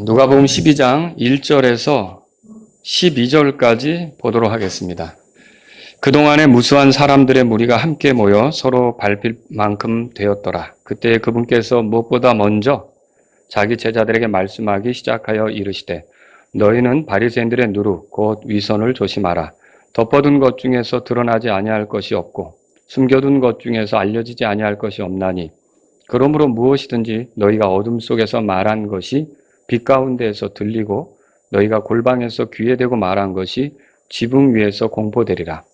누가복음 12장 1절에서 12절까지 보도록 하겠습니다. 그동안에 무수한 사람들의 무리가 함께 모여 서로 밟힐 만큼 되었더라. 그때 그분께서 무엇보다 먼저 자기 제자들에게 말씀하기 시작하여 이르시되 너희는 바리새인들의 누룩 곧 위선을 조심하라. 덮어둔 것 중에서 드러나지 아니할 것이 없고 숨겨둔 것 중에서 알려지지 아니할 것이 없나니 그러므로 무엇이든지 너희가 어둠 속에서 말한 것이 빛 가운데에서 들리고 너희가 골방에서 귀에 대고 말한 것이 지붕 위에서 공포되리라.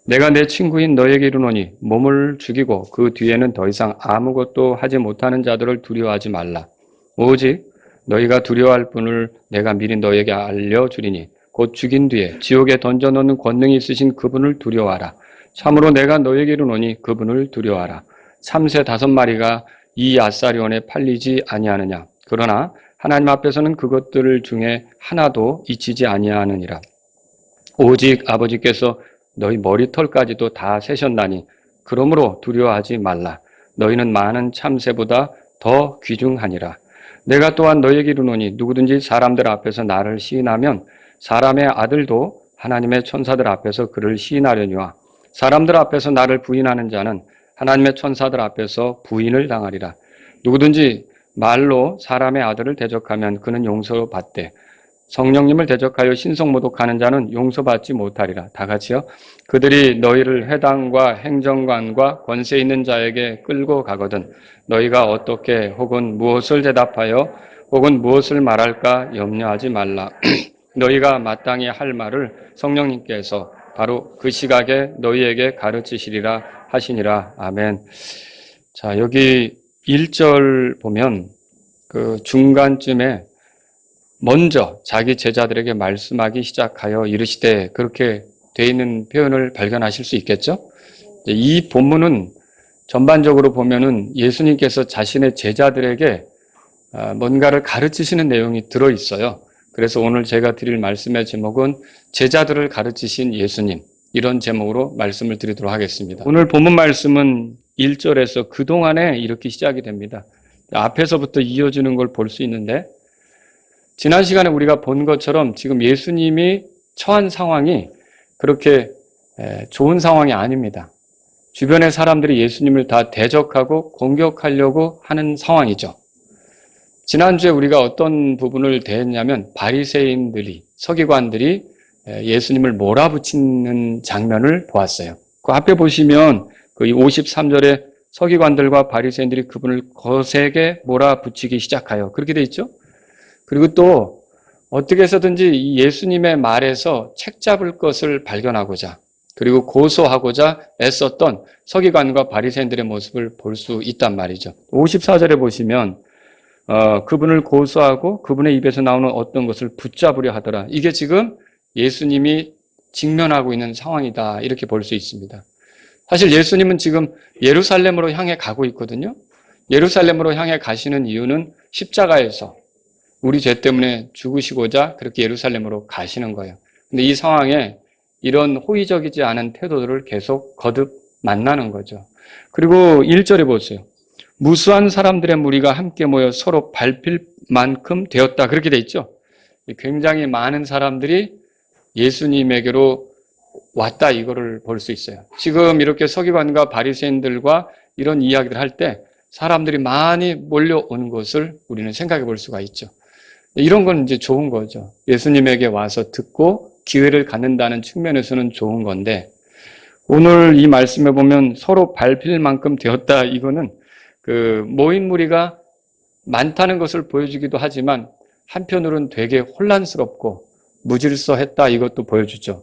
내가 내 친구인 너에게 이르노니 몸을 죽이고 그 뒤에는 더 이상 아무것도 하지 못하는 자들을 두려워하지 말라. 오직 너희가 두려워할 분을 내가 미리 너에게 알려주리니 곧 죽인 뒤에 지옥에 던져놓는 권능이 있으신 그분을 두려워하라. 참으로 내가 너에게 이르노니 그분을 두려워하라. 참새 5마리가 이 아사리온에 팔리지 아니하느냐. 그러나 하나님 앞에서는 그것들 중에 하나도 잊히지 아니하느니라. 오직 아버지께서 너희 머리털까지도 다 세셨나니 그러므로 두려워하지 말라. 너희는 많은 참새보다 더 귀중하니라. 내가 또한 너희에게 이르노니 누구든지 사람들 앞에서 나를 시인하면 사람의 아들도 하나님의 천사들 앞에서 그를 시인하려니와 사람들 앞에서 나를 부인하는 자는 하나님의 천사들 앞에서 부인을 당하리라. 누구든지 말로 사람의 아들을 대적하면 그는 용서받되 성령님을 대적하여 신성모독하는 자는 용서받지 못하리라. 다 같이요. 그들이 너희를 회당과 행정관과 권세 있는 자에게 끌고 가거든 너희가 어떻게 혹은 무엇을 대답하여 혹은 무엇을 말할까 염려하지 말라. 너희가 마땅히 할 말을 성령님께서 바로 그 시각에 너희에게 가르치시리라 하시니라. 아멘. 자, 여기 1절 보면 그 중간쯤에 먼저 자기 제자들에게 말씀하기 시작하여 이르시되 그렇게 돼 있는 표현을 발견하실 수 있겠죠? 이 본문은 전반적으로 보면은 예수님께서 자신의 제자들에게 뭔가를 가르치시는 내용이 들어 있어요. 그래서 오늘 제가 드릴 말씀의 제목은 제자들을 가르치신 예수님, 이런 제목으로 말씀을 드리도록 하겠습니다. 오늘 본문 말씀은 1절에서 그동안에 이렇게 시작이 됩니다. 앞에서부터 이어지는 걸 볼 수 있는데 지난 시간에 우리가 본 것처럼 지금 예수님이 처한 상황이 그렇게 좋은 상황이 아닙니다. 주변의 사람들이 예수님을 다 대적하고 공격하려고 하는 상황이죠. 지난주에 우리가 어떤 부분을 대했냐면 바리새인들이, 서기관들이 예수님을 몰아붙이는 장면을 보았어요. 그 앞에 보시면 그 53절에 서기관들과 바리새인들이 그분을 거세게 몰아붙이기 시작하여 그렇게 돼 있죠. 그리고 또 어떻게 해서든지 이 예수님의 말에서 책 잡을 것을 발견하고자 그리고 고소하고자 애썼던 서기관과 바리새인들의 모습을 볼 수 있단 말이죠. 54절에 보시면 그분을 고소하고 그분의 입에서 나오는 어떤 것을 붙잡으려 하더라. 이게 지금 예수님이 직면하고 있는 상황이다. 이렇게 볼 수 있습니다. 사실 예수님은 지금 예루살렘으로 향해 가고 있거든요. 예루살렘으로 향해 가시는 이유는 십자가에서 우리 죄 때문에 죽으시고자 그렇게 예루살렘으로 가시는 거예요. 근데 이 상황에 이런 호의적이지 않은 태도들을 계속 거듭 만나는 거죠. 그리고 1절에 보세요. 무수한 사람들의 무리가 함께 모여 서로 밟힐 만큼 되었다. 그렇게 돼 있죠. 굉장히 많은 사람들이 예수님에게로 왔다. 이거를 볼 수 있어요. 지금 이렇게 서기관과 바리새인들과 이런 이야기를 할 때 사람들이 많이 몰려온 것을 우리는 생각해 볼 수가 있죠. 이런 건 이제 좋은 거죠. 예수님에게 와서 듣고 기회를 갖는다는 측면에서는 좋은 건데 오늘 이 말씀에 보면 서로 밟힐 만큼 되었다. 이거는 그 모인 무리가 많다는 것을 보여주기도 하지만 한편으로는 되게 혼란스럽고 무질서했다. 이것도 보여주죠.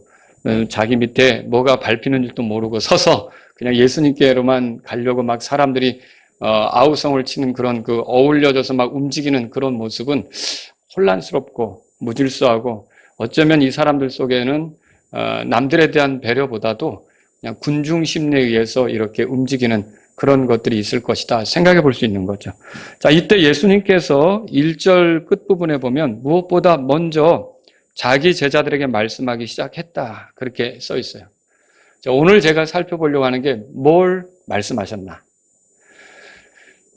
자기 밑에 뭐가 밟히는 줄도 모르고 서서 그냥 예수님께로만 가려고 막 사람들이 아우성을 치는 그런 그 어울려져서 막 움직이는 그런 모습은 혼란스럽고 무질서하고 어쩌면 이 사람들 속에는 남들에 대한 배려보다도 그냥 군중 심리에 의해서 이렇게 움직이는 그런 것들이 있을 것이다 생각해 볼 수 있는 거죠. 자, 이때 예수님께서 1절 끝부분에 보면 무엇보다 먼저 자기 제자들에게 말씀하기 시작했다. 그렇게 써 있어요. 자, 오늘 제가 살펴보려고 하는 게 뭘 말씀하셨나?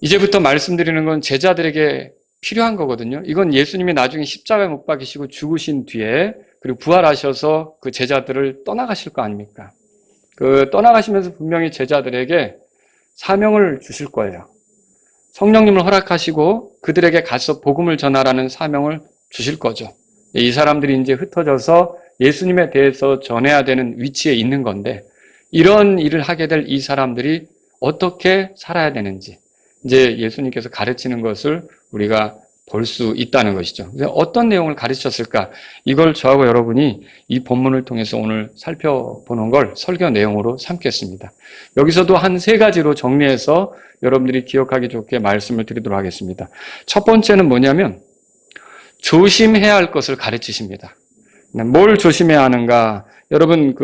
이제부터 말씀드리는 건 제자들에게 필요한 거거든요. 이건 예수님이 나중에 십자가에 못 박히시고 죽으신 뒤에 그리고 부활하셔서 그 제자들을 떠나가실 거 아닙니까? 그 떠나가시면서 분명히 제자들에게 사명을 주실 거예요. 성령님을 허락하시고 그들에게 가서 복음을 전하라는 사명을 주실 거죠. 이 사람들이 이제 흩어져서 예수님에 대해서 전해야 되는 위치에 있는 건데 이런 일을 하게 될 이 사람들이 어떻게 살아야 되는지 이제 예수님께서 가르치는 것을 우리가 볼 수 있다는 것이죠. 어떤 내용을 가르치셨을까? 이걸 저하고 여러분이 이 본문을 통해서 오늘 살펴보는 걸 설교 내용으로 삼겠습니다. 여기서도 한 3가지로 정리해서 여러분들이 기억하기 좋게 말씀을 드리도록 하겠습니다. 첫 번째는 뭐냐면 조심해야 할 것을 가르치십니다. 뭘 조심해야 하는가? 여러분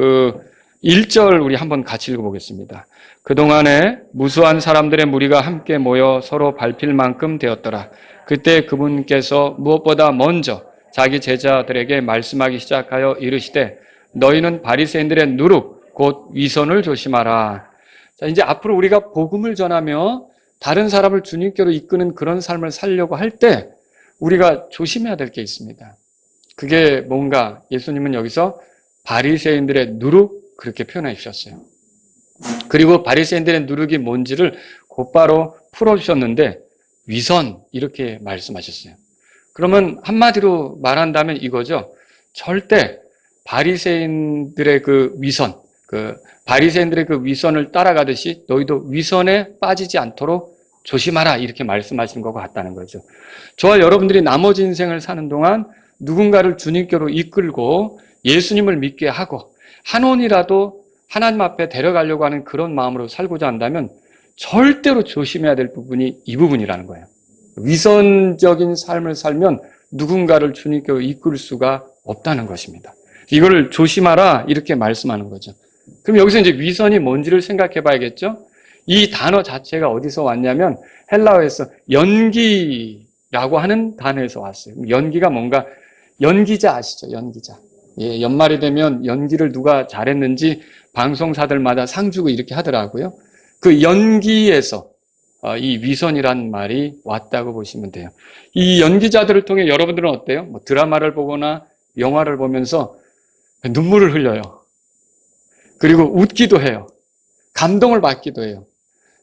1절 우리 한번 같이 읽어보겠습니다. 그동안에 무수한 사람들의 무리가 함께 모여 서로 밟힐 만큼 되었더라. 그때 그분께서 무엇보다 먼저 자기 제자들에게 말씀하기 시작하여 이르시되 너희는 바리새인들의 누룩 곧 위선을 조심하라. 자, 이제 앞으로 우리가 복음을 전하며 다른 사람을 주님께로 이끄는 그런 삶을 살려고 할 때 우리가 조심해야 될 게 있습니다. 그게 뭔가 예수님은 여기서 바리새인들의 누룩 그렇게 표현해 주셨어요. 그리고 바리새인들의 누룩이 뭔지를 곧바로 풀어주셨는데 위선 이렇게 말씀하셨어요. 그러면 한마디로 말한다면 이거죠. 절대 바리새인들의 바리새인들의 그 위선을 따라가듯이 너희도 위선에 빠지지 않도록 조심하라 이렇게 말씀하시는 것 같다는 거죠. 저와 여러분들이 나머지 인생을 사는 동안 누군가를 주님께로 이끌고 예수님을 믿게 하고 한 원이라도 하나님 앞에 데려가려고 하는 그런 마음으로 살고자 한다면 절대로 조심해야 될 부분이 이 부분이라는 거예요. 위선적인 삶을 살면 누군가를 주님께로 이끌 수가 없다는 것입니다. 이걸 조심하라 이렇게 말씀하는 거죠. 그럼 여기서 이제 위선이 뭔지를 생각해 봐야겠죠? 이 단어 자체가 어디서 왔냐면 헬라어에서 연기라고 하는 단어에서 왔어요. 연기가 뭔가 연기자 아시죠? 연기자. 예, 연말이 되면 연기를 누가 잘했는지 방송사들마다 상 주고 이렇게 하더라고요. 그 연기에서 이 위선이란 말이 왔다고 보시면 돼요. 이 연기자들을 통해 여러분들은 어때요? 뭐 드라마를 보거나 영화를 보면서 눈물을 흘려요. 그리고 웃기도 해요. 감동을 받기도 해요.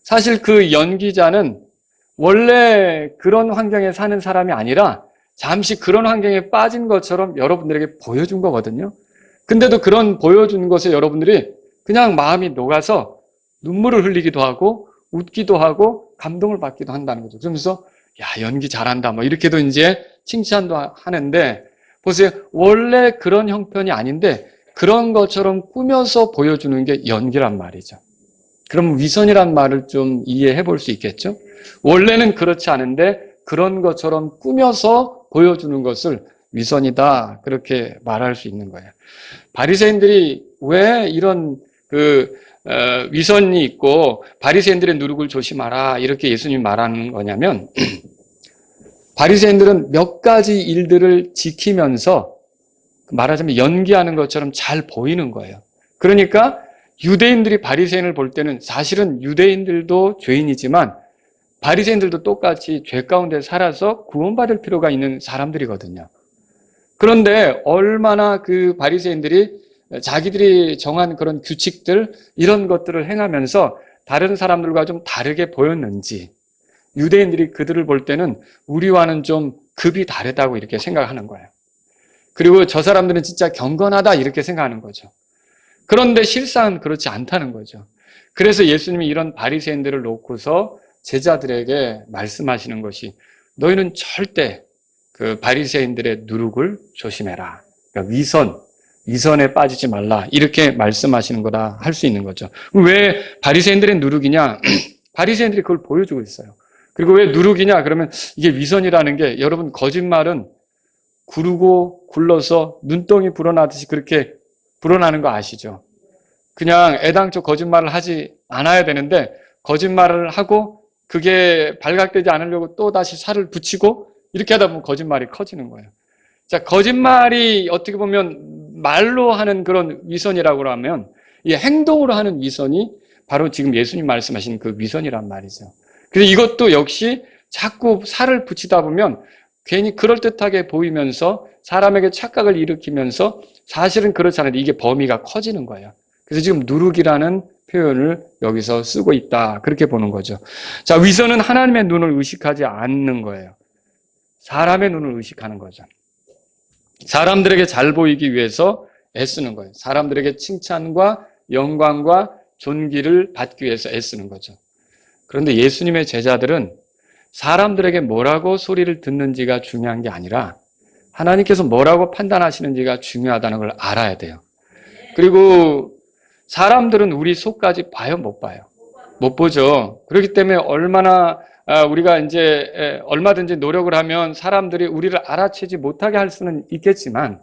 사실 그 연기자는 원래 그런 환경에 사는 사람이 아니라 잠시 그런 환경에 빠진 것처럼 여러분들에게 보여준 거거든요. 근데도 그런 보여준 것에 여러분들이 그냥 마음이 녹아서 눈물을 흘리기도 하고 웃기도 하고 감동을 받기도 한다는 거죠. 그러면서 야 연기 잘한다 뭐 이렇게도 이제 칭찬도 하는데 보세요. 원래 그런 형편이 아닌데 그런 것처럼 꾸며서 보여주는 게 연기란 말이죠. 그럼 위선이란 말을 좀 이해해 볼 수 있겠죠? 원래는 그렇지 않은데 그런 것처럼 꾸며서 보여주는 것을 위선이다 그렇게 말할 수 있는 거예요. 바리새인들이 왜 이런 위선이 있고 바리새인들의 누룩을 조심하라 이렇게 예수님이 말하는 거냐면 바리새인들은 몇 가지 일들을 지키면서 말하자면 연기하는 것처럼 잘 보이는 거예요. 그러니까 유대인들이 바리새인을 볼 때는 사실은 유대인들도 죄인이지만 바리새인들도 똑같이 죄 가운데 살아서 구원받을 필요가 있는 사람들이거든요. 그런데 얼마나 그 바리새인들이 자기들이 정한 그런 규칙들 이런 것들을 행하면서 다른 사람들과 좀 다르게 보였는지 유대인들이 그들을 볼 때는 우리와는 좀 급이 다르다고 이렇게 생각하는 거예요. 그리고 저 사람들은 진짜 경건하다 이렇게 생각하는 거죠. 그런데 실상은 그렇지 않다는 거죠. 그래서 예수님이 이런 바리새인들을 놓고서 제자들에게 말씀하시는 것이 너희는 절대 그 바리새인들의 누룩을 조심해라. 그러니까 위선에 빠지지 말라. 이렇게 말씀하시는 거다 할 수 있는 거죠. 왜 바리새인들의 누룩이냐? 바리새인들이 그걸 보여주고 있어요. 그리고 왜 누룩이냐? 그러면 이게 위선이라는 게 여러분 거짓말은 구르고 굴러서 눈덩이 불어나듯이 그렇게 불어나는 거 아시죠? 그냥 애당초 거짓말을 하지 않아야 되는데 거짓말을 하고 그게 발각되지 않으려고 또 다시 살을 붙이고 이렇게 하다 보면 거짓말이 커지는 거예요. 자, 거짓말이 어떻게 보면 말로 하는 그런 위선이라고 하면 이 행동으로 하는 위선이 바로 지금 예수님 말씀하신 그 위선이란 말이죠. 그래서 이것도 역시 자꾸 살을 붙이다 보면 괜히 그럴듯하게 보이면서 사람에게 착각을 일으키면서 사실은 그렇지 않은데 이게 범위가 커지는 거예요. 그래서 지금 누룩이라는 표현을 여기서 쓰고 있다. 그렇게 보는 거죠. 자, 위선은 하나님의 눈을 의식하지 않는 거예요. 사람의 눈을 의식하는 거죠. 사람들에게 잘 보이기 위해서 애쓰는 거예요. 사람들에게 칭찬과 영광과 존귀를 받기 위해서 애쓰는 거죠. 그런데 예수님의 제자들은 사람들에게 뭐라고 소리를 듣는지가 중요한 게 아니라 하나님께서 뭐라고 판단하시는지가 중요하다는 걸 알아야 돼요. 그리고 사람들은 우리 속까지 봐요, 못 봐요? 못 보죠. 그렇기 때문에 우리가 이제 얼마든지 노력을 하면 사람들이 우리를 알아채지 못하게 할 수는 있겠지만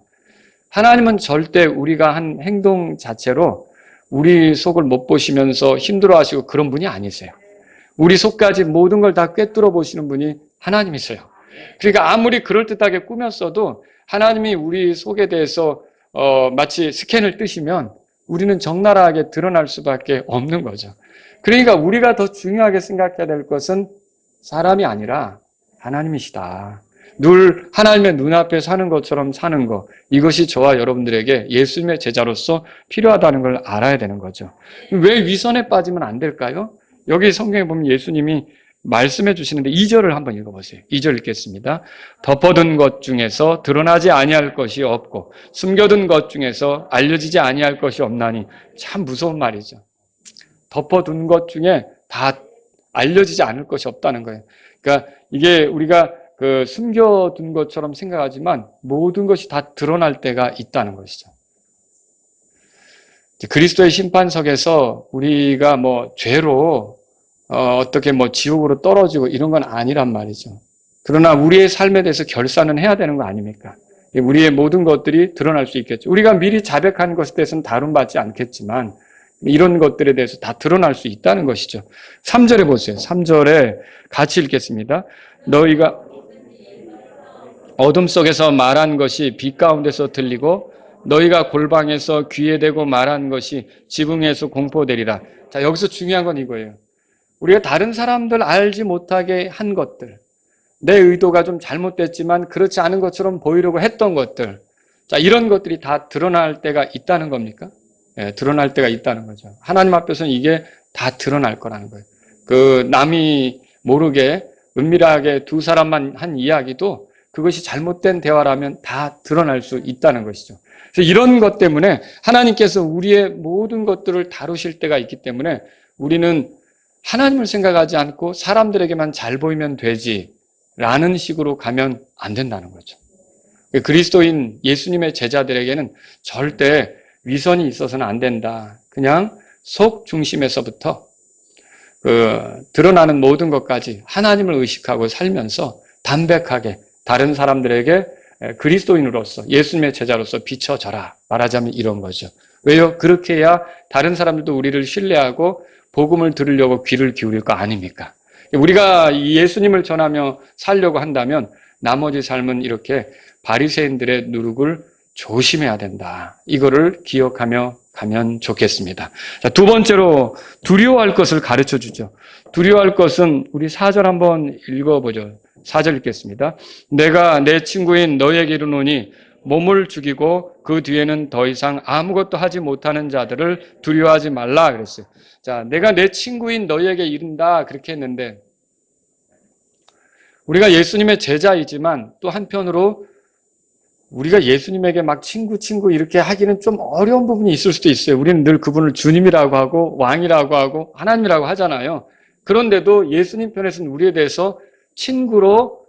하나님은 절대 우리가 한 행동 자체로 우리 속을 못 보시면서 힘들어하시고 그런 분이 아니세요. 우리 속까지 모든 걸 다 꿰뚫어 보시는 분이 하나님이세요. 그러니까 아무리 그럴듯하게 꾸몄어도 하나님이 우리 속에 대해서 마치 스캔을 뜨시면 우리는 적나라하게 드러날 수밖에 없는 거죠. 그러니까 우리가 더 중요하게 생각해야 될 것은 사람이 아니라 하나님이시다. 늘 하나님의 눈앞에 사는 것처럼 사는 것, 이것이 저와 여러분들에게 예수님의 제자로서 필요하다는 걸 알아야 되는 거죠. 왜 위선에 빠지면 안 될까요? 여기 성경에 보면 예수님이 말씀해 주시는데 2절을 한번 읽어보세요. 2절 읽겠습니다. 덮어둔 것 중에서 드러나지 아니할 것이 없고 숨겨둔 것 중에서 알려지지 아니할 것이 없나니. 참 무서운 말이죠. 덮어둔 것 중에 다 알려지지 않을 것이 없다는 거예요. 그러니까 이게 우리가 숨겨둔 것처럼 생각하지만 모든 것이 다 드러날 때가 있다는 것이죠. 그리스도의 심판석에서 우리가 죄로 어떻게 지옥으로 떨어지고 이런 건 아니란 말이죠. 그러나 우리의 삶에 대해서 결산은 해야 되는 거 아닙니까? 우리의 모든 것들이 드러날 수 있겠죠. 우리가 미리 자백한 것에 대해서는 다룬받지 않겠지만 이런 것들에 대해서 다 드러날 수 있다는 것이죠. 3절에 보세요. 3절에 같이 읽겠습니다. 너희가 어둠 속에서 말한 것이 빛 가운데서 들리고 너희가 골방에서 귀에 대고 말한 것이 지붕에서 공포되리라. 자, 여기서 중요한 건 이거예요. 우리가 다른 사람들 알지 못하게 한 것들, 내 의도가 좀 잘못됐지만 그렇지 않은 것처럼 보이려고 했던 것들, 자, 이런 것들이 다 드러날 때가 있다는 겁니까? 예, 드러날 때가 있다는 거죠. 하나님 앞에서는 이게 다 드러날 거라는 거예요. 남이 모르게 은밀하게 두 사람만 한 이야기도 그것이 잘못된 대화라면 다 드러날 수 있다는 것이죠. 그래서 이런 것 때문에 하나님께서 우리의 모든 것들을 다루실 때가 있기 때문에 우리는 하나님을 생각하지 않고 사람들에게만 잘 보이면 되지라는 식으로 가면 안 된다는 거죠. 그리스도인 예수님의 제자들에게는 절대 위선이 있어서는 안 된다. 그냥 속 중심에서부터 드러나는 모든 것까지 하나님을 의식하고 살면서 담백하게 다른 사람들에게 그리스도인으로서 예수님의 제자로서 비춰져라. 말하자면 이런 거죠. 왜요? 그렇게 해야 다른 사람들도 우리를 신뢰하고 복음을 들으려고 귀를 기울일 거 아닙니까? 우리가 예수님을 전하며 살려고 한다면 나머지 삶은 이렇게 바리새인들의 누룩을 조심해야 된다. 이거를 기억하며 가면 좋겠습니다. 자, 두 번째로 두려워할 것을 가르쳐 주죠. 두려워할 것은 우리 4절 한번 읽어보죠. 4절 읽겠습니다. 내가 내 친구인 너에게 이르노니 몸을 죽이고 그 뒤에는 더 이상 아무것도 하지 못하는 자들을 두려워하지 말라 그랬어요. 자, 내가 내 친구인 너에게 이른다 그렇게 했는데 우리가 예수님의 제자이지만 또 한편으로 우리가 예수님에게 막 친구 이렇게 하기는 좀 어려운 부분이 있을 수도 있어요. 우리는 늘 그분을 주님이라고 하고 왕이라고 하고 하나님이라고 하잖아요. 그런데도 예수님 편에서는 우리에 대해서 친구로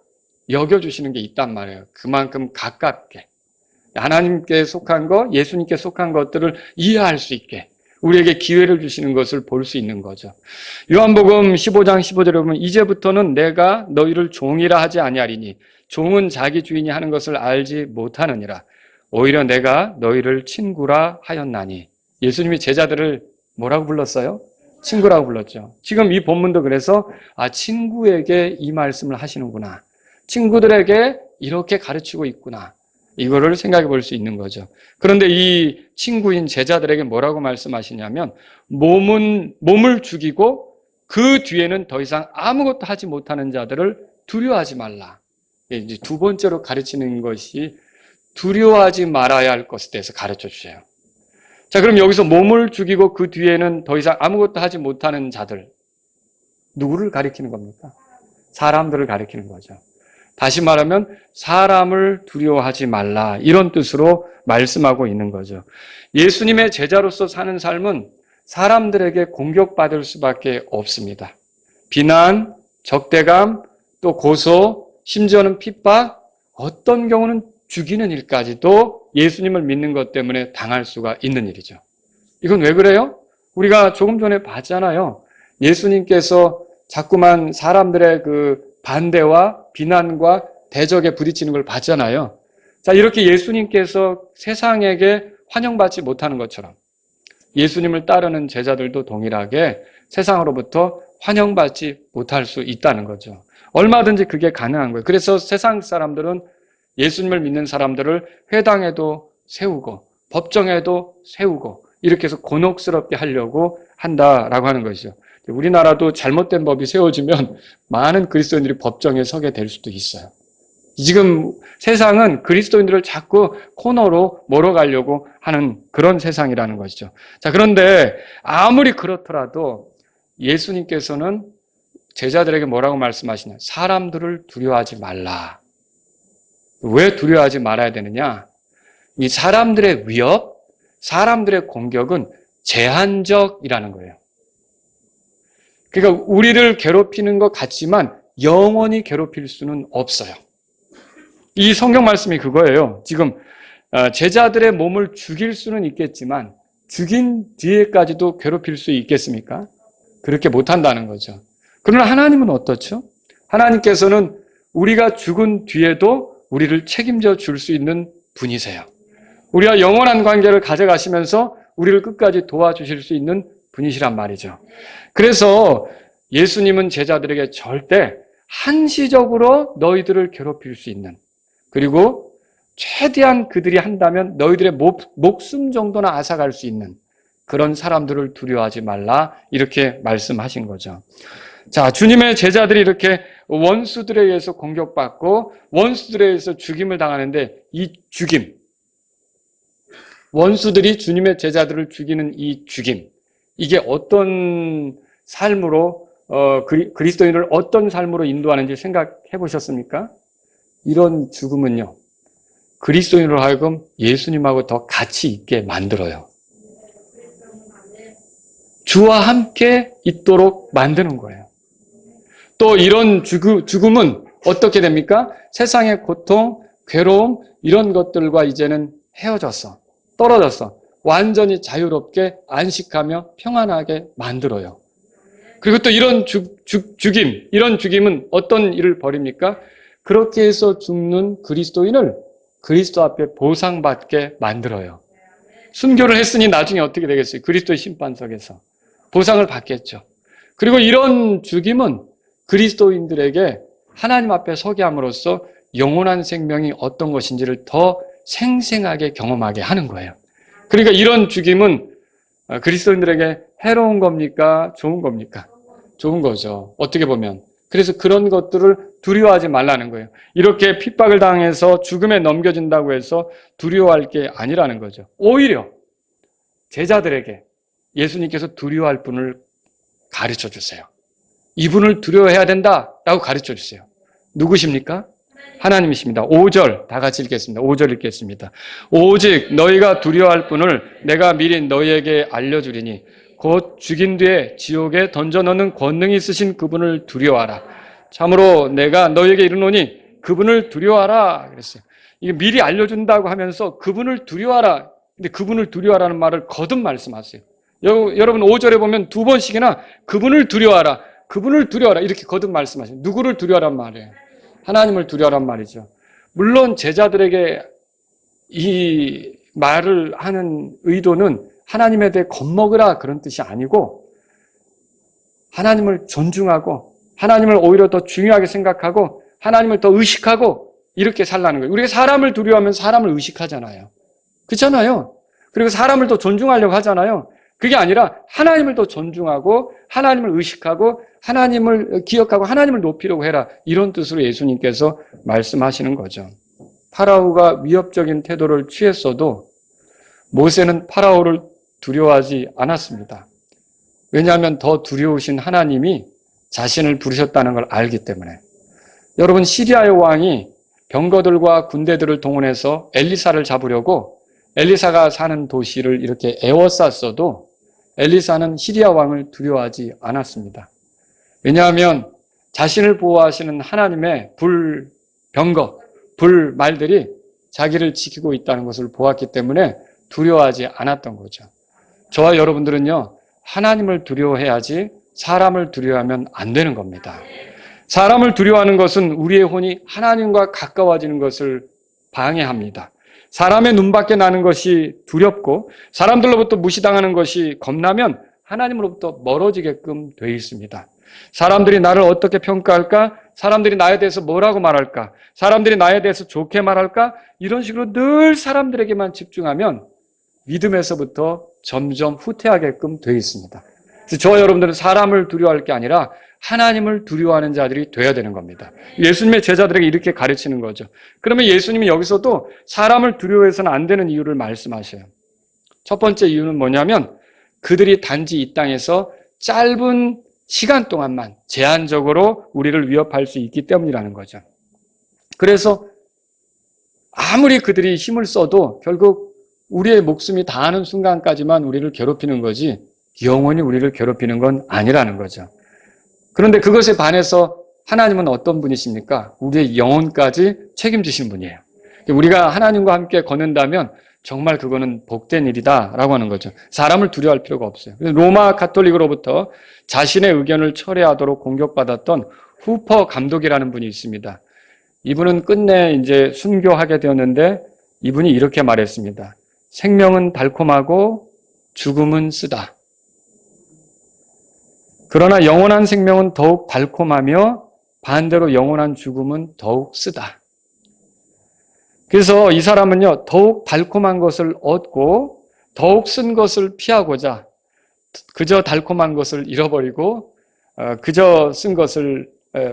여겨주시는 게 있단 말이에요. 그만큼 가깝게 하나님께 속한 것, 예수님께 속한 것들을 이해할 수 있게 우리에게 기회를 주시는 것을 볼 수 있는 거죠. 요한복음 15장 15절에 보면 이제부터는 내가 너희를 종이라 하지 아니하리니 종은 자기 주인이 하는 것을 알지 못하느니라. 오히려 내가 너희를 친구라 하였나니. 예수님이 제자들을 뭐라고 불렀어요? 친구라고 불렀죠. 지금 이 본문도 그래서 친구에게 이 말씀을 하시는구나. 친구들에게 이렇게 가르치고 있구나. 이거를 생각해 볼 수 있는 거죠. 그런데 이 친구인 제자들에게 뭐라고 말씀하시냐면 몸을 죽이고 그 뒤에는 더 이상 아무것도 하지 못하는 자들을 두려워하지 말라. 이제 두 번째로 가르치는 것이 두려워하지 말아야 할 것에 대해서 가르쳐 주세요. 자, 그럼 여기서 몸을 죽이고 그 뒤에는 더 이상 아무것도 하지 못하는 자들, 누구를 가리키는 겁니까? 사람들을 가리키는 거죠. 다시 말하면 사람을 두려워하지 말라, 이런 뜻으로 말씀하고 있는 거죠. 예수님의 제자로서 사는 삶은 사람들에게 공격받을 수밖에 없습니다. 비난, 적대감, 또 고소, 심지어는 핍박, 어떤 경우는 죽이는 일까지도 예수님을 믿는 것 때문에 당할 수가 있는 일이죠. 이건 왜 그래요? 우리가 조금 전에 봤잖아요. 예수님께서 자꾸만 사람들의 그 반대와 비난과 대적에 부딪히는 걸 봤잖아요. 자, 이렇게 예수님께서 세상에게 환영받지 못하는 것처럼 예수님을 따르는 제자들도 동일하게 세상으로부터 환영받지 못할 수 있다는 거죠. 얼마든지 그게 가능한 거예요. 그래서 세상 사람들은 예수님을 믿는 사람들을 회당에도 세우고 법정에도 세우고 이렇게 해서 곤혹스럽게 하려고 한다라고 하는 것이죠. 우리나라도 잘못된 법이 세워지면 많은 그리스도인들이 법정에 서게 될 수도 있어요. 지금 세상은 그리스도인들을 자꾸 코너로 몰아가려고 하는 그런 세상이라는 것이죠. 자, 그런데 아무리 그렇더라도 예수님께서는 제자들에게 뭐라고 말씀하시냐? 사람들을 두려워하지 말라. 왜 두려워하지 말아야 되느냐? 이 사람들의 위협, 사람들의 공격은 제한적이라는 거예요. 그러니까 우리를 괴롭히는 것 같지만 영원히 괴롭힐 수는 없어요. 이 성경 말씀이 그거예요. 지금 제자들의 몸을 죽일 수는 있겠지만 죽인 뒤에까지도 괴롭힐 수 있겠습니까? 그렇게 못한다는 거죠. 그러나 하나님은 어떻죠? 하나님께서는 우리가 죽은 뒤에도 우리를 책임져 줄 수 있는 분이세요. 우리와 영원한 관계를 가져가시면서 우리를 끝까지 도와주실 수 있는 분이시란 말이죠. 그래서 예수님은 제자들에게 절대 한시적으로 너희들을 괴롭힐 수 있는, 그리고 최대한 그들이 한다면 너희들의 목숨 정도나 앗아갈 수 있는 그런 사람들을 두려워하지 말라, 이렇게 말씀하신 거죠. 자, 주님의 제자들이 이렇게 원수들에 의해서 공격받고 원수들에 의해서 죽임을 당하는데 이 죽임, 원수들이 주님의 제자들을 죽이는 이 죽임, 이게 어떤 삶으로 그리스도인을 어떤 삶으로 인도하는지 생각해 보셨습니까? 이런 죽음은요, 그리스도인으로 하여금 예수님하고 더 같이 있게 만들어요. 주와 함께 있도록 만드는 거예요. 또 이런 죽음은 어떻게 됩니까? 세상의 고통, 괴로움, 이런 것들과 이제는 헤어졌어, 떨어졌어, 완전히 자유롭게 안식하며 평안하게 만들어요. 그리고 또 이런 죽임, 이런 죽임은 어떤 일을 벌입니까? 그렇게 해서 죽는 그리스도인을 그리스도 앞에 보상받게 만들어요. 순교를 했으니 나중에 어떻게 되겠어요? 그리스도의 심판석에서 보상을 받겠죠. 그리고 이런 죽임은 그리스도인들에게 하나님 앞에 서게 함으로써 영원한 생명이 어떤 것인지를 더 생생하게 경험하게 하는 거예요. 그러니까 이런 죽임은 그리스도인들에게 해로운 겁니까? 좋은 겁니까? 좋은 거죠. 어떻게 보면. 그래서 그런 것들을 두려워하지 말라는 거예요. 이렇게 핍박을 당해서 죽음에 넘겨진다고 해서 두려워할 게 아니라는 거죠. 오히려 제자들에게 예수님께서 두려워할 분을 가르쳐 주세요. 이분을 두려워해야 된다라고 가르쳐 주세요. 누구십니까? 하나님이십니다. 5절 다 같이 읽겠습니다. 5절 읽겠습니다. 오직 너희가 두려워할 분을 내가 미리 너희에게 알려주리니 곧 죽인 뒤에 지옥에 던져넣는 권능이 있으신 그분을 두려워하라. 참으로 내가 너희에게 이르노니 그분을 두려워하라 그랬어요. 이게 미리 알려준다고 하면서 그분을 두려워하라. 근데 그분을 두려워하라는 말을 거듭 말씀하세요. 여러분 5절에 보면 두 번씩이나 그분을 두려워하라, 그분을 두려워하라 이렇게 거듭 말씀하세요. 누구를 두려워하란 말이에요? 하나님을 두려워하란 말이죠. 물론 제자들에게 이 말을 하는 의도는 하나님에 대해 겁먹으라 그런 뜻이 아니고 하나님을 존중하고 하나님을 오히려 더 중요하게 생각하고 하나님을 더 의식하고 이렇게 살라는 거예요. 우리가 사람을 두려워하면 사람을 의식하잖아요. 그렇잖아요. 그리고 사람을 더 존중하려고 하잖아요. 그게 아니라 하나님을 더 존중하고 하나님을 의식하고 하나님을 기억하고 하나님을 높이려고 해라. 이런 뜻으로 예수님께서 말씀하시는 거죠. 파라오가 위협적인 태도를 취했어도 모세는 파라오를 두려워하지 않았습니다. 왜냐하면 더 두려우신 하나님이 자신을 부르셨다는 걸 알기 때문에. 여러분, 시리아의 왕이 병거들과 군대들을 동원해서 엘리사를 잡으려고 엘리사가 사는 도시를 이렇게 에워쌌어도 엘리사는 시리아 왕을 두려워하지 않았습니다. 왜냐하면 자신을 보호하시는 하나님의 병거, 말들이 자기를 지키고 있다는 것을 보았기 때문에 두려워하지 않았던 거죠. 저와 여러분들은요, 하나님을 두려워해야지 사람을 두려워하면 안 되는 겁니다. 사람을 두려워하는 것은 우리의 혼이 하나님과 가까워지는 것을 방해합니다. 사람의 눈밖에 나는 것이 두렵고 사람들로부터 무시당하는 것이 겁나면 하나님으로부터 멀어지게끔 되어 있습니다. 사람들이 나를 어떻게 평가할까? 사람들이 나에 대해서 뭐라고 말할까? 사람들이 나에 대해서 좋게 말할까? 이런 식으로 늘 사람들에게만 집중하면 믿음에서부터 점점 후퇴하게끔 되어 있습니다. 그래서 저와 여러분들은 사람을 두려워할 게 아니라 하나님을 두려워하는 자들이 되어야 되는 겁니다. 예수님의 제자들에게 이렇게 가르치는 거죠. 그러면 예수님이 여기서도 사람을 두려워해서는 안 되는 이유를 말씀하셔요. 첫 번째 이유는 뭐냐면 그들이 단지 이 땅에서 짧은 시간 동안만 제한적으로 우리를 위협할 수 있기 때문이라는 거죠. 그래서 아무리 그들이 힘을 써도 결국 우리의 목숨이 다하는 순간까지만 우리를 괴롭히는 거지 영원히 우리를 괴롭히는 건 아니라는 거죠. 그런데 그것에 반해서 하나님은 어떤 분이십니까? 우리의 영혼까지 책임지시는 분이에요. 우리가 하나님과 함께 걷는다면 정말 그거는 복된 일이다라고 하는 거죠. 사람을 두려워할 필요가 없어요. 로마 가톨릭으로부터 자신의 의견을 철회하도록 공격받았던 후퍼 감독이라는 분이 있습니다. 이분은 끝내 이제 순교하게 되었는데 이분이 이렇게 말했습니다. 생명은 달콤하고 죽음은 쓰다. 그러나 영원한 생명은 더욱 달콤하며 반대로 영원한 죽음은 더욱 쓰다. 그래서 이 사람은요, 더욱 달콤한 것을 얻고 더욱 쓴 것을 피하고자 그저 달콤한 것을 잃어버리고 그저 쓴 것을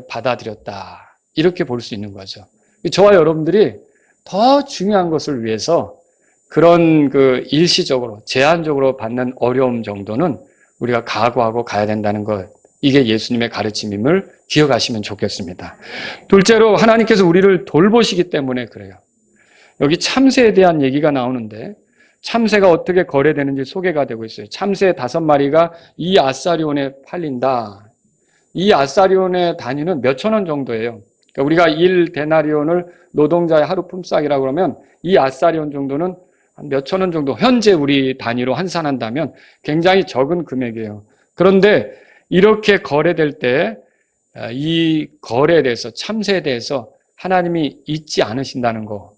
받아들였다. 이렇게 볼 수 있는 거죠. 저와 여러분들이 더 중요한 것을 위해서 그런 일시적으로, 제한적으로 받는 어려움 정도는 우리가 각오하고 가야 된다는 것. 이게 예수님의 가르침임을 기억하시면 좋겠습니다. 둘째로 하나님께서 우리를 돌보시기 때문에 그래요. 여기 참새에 대한 얘기가 나오는데 참새가 어떻게 거래되는지 소개가 되고 있어요. 참새 5마리가 이 아사리온에 팔린다. 이 아사리온의 단위는 몇천 원 정도예요. 그러니까 우리가 1데나리온을 노동자의 하루 품삯이라고 그러면 이 아사리온 정도는 한 몇천 원 정도, 현재 우리 단위로 환산한다면 굉장히 적은 금액이에요. 그런데 이렇게 거래될 때 이 거래에 대해서, 참새에 대해서 하나님이 잊지 않으신다는 거.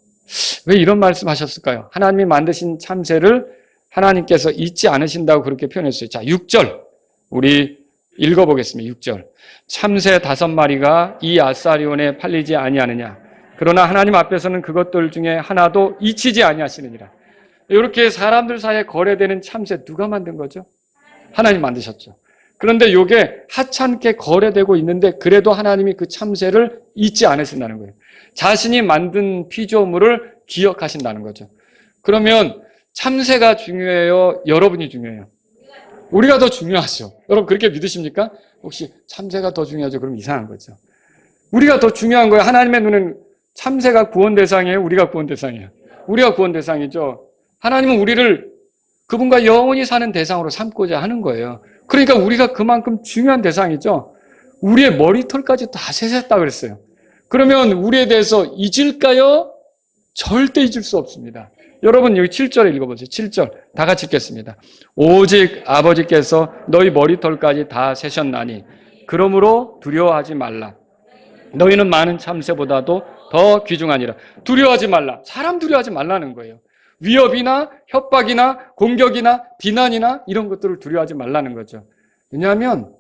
왜 이런 말씀 하셨을까요? 하나님이 만드신 참새를 하나님께서 잊지 않으신다고 그렇게 표현했어요. 자, 6절. 우리 읽어보겠습니다. 6절. 참새 5마리가 이 아사리온에 팔리지 아니하느냐. 그러나 하나님 앞에서는 그것들 중에 하나도 잊히지 아니하시느니라. 이렇게 사람들 사이에 거래되는 참새 누가 만든 거죠? 하나님 만드셨죠. 그런데 이게 하찮게 거래되고 있는데 그래도 하나님이 그 참새를 잊지 않으신다는 거예요. 자신이 만든 피조물을 기억하신다는 거죠. 그러면 참새가 중요해요? 여러분이 중요해요? 우리가 더 중요하죠. 여러분 그렇게 믿으십니까? 혹시 참새가 더 중요하죠? 그럼 이상한 거죠. 우리가 더 중요한 거예요. 하나님의 눈은 참새가 구원 대상이에요? 우리가 구원 대상이에요? 우리가 구원 대상이죠. 하나님은 우리를 그분과 영원히 사는 대상으로 삼고자 하는 거예요. 그러니까 우리가 그만큼 중요한 대상이죠. 우리의 머리털까지 다 세셨다 그랬어요. 그러면 우리에 대해서 잊을까요? 절대 잊을 수 없습니다. 여러분 여기 7절에 읽어보세요. 7절 다 같이 읽겠습니다. 오직 아버지께서 너희 머리털까지 다 세셨나니 그러므로 두려워하지 말라. 너희는 많은 참새보다도 더 귀중하니라. 두려워하지 말라. 사람 두려워하지 말라는 거예요. 위협이나 협박이나 공격이나 비난이나 이런 것들을 두려워하지 말라는 거죠. 왜냐하면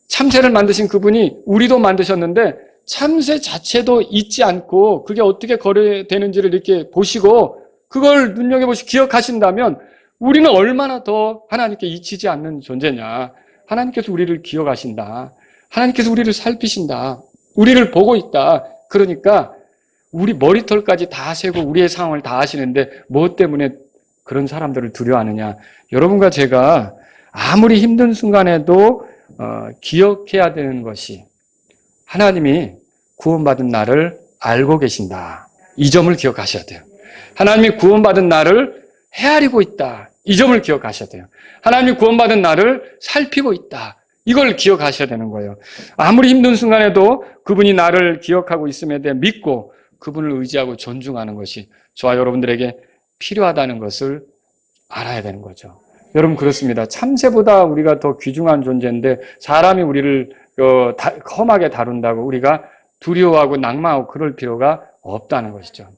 참새를 만드신 그분이 우리도 만드셨는데 참새 자체도 잊지 않고 그게 어떻게 거래되는지를 이렇게 보시고 그걸 눈여겨보시고 기억하신다면 우리는 얼마나 더 하나님께 잊히지 않는 존재냐. 하나님께서 우리를 기억하신다. 하나님께서 우리를 살피신다. 우리를 보고 있다. 그러니까 우리 머리털까지 다 세고 우리의 상황을 다 아시는데 뭐 때문에 그런 사람들을 두려워하느냐. 여러분과 제가 아무리 힘든 순간에도 기억해야 되는 것이 하나님이 구원받은 나를 알고 계신다. 이 점을 기억하셔야 돼요. 하나님이 구원받은 나를 헤아리고 있다. 이 점을 기억하셔야 돼요. 하나님이 구원받은 나를 살피고 있다. 이걸 기억하셔야 되는 거예요. 아무리 힘든 순간에도 그분이 나를 기억하고 있음에 대해 믿고 그분을 의지하고 존중하는 것이 저와 여러분들에게 필요하다는 것을 알아야 되는 거죠. 여러분 그렇습니다. 참새보다 우리가 더 귀중한 존재인데 사람이 우리를 험하게 다룬다고 우리가 두려워하고 낭만하고 그럴 필요가 없다는 것이죠.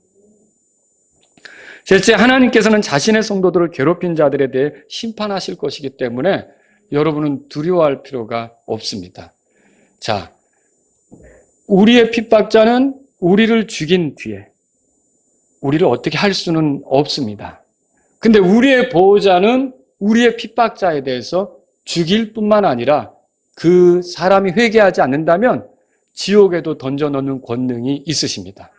셋째, 하나님께서는 자신의 성도들을 괴롭힌 자들에 대해 심판하실 것이기 때문에 여러분은 두려워할 필요가 없습니다. 자, 우리의 핍박자는 우리를 죽인 뒤에 우리를 어떻게 할 수는 없습니다. 근데 우리의 보호자는 우리의 핍박자에 대해서 죽일 뿐만 아니라 그 사람이 회개하지 않는다면 지옥에도 던져넣는 권능이 있으십니다.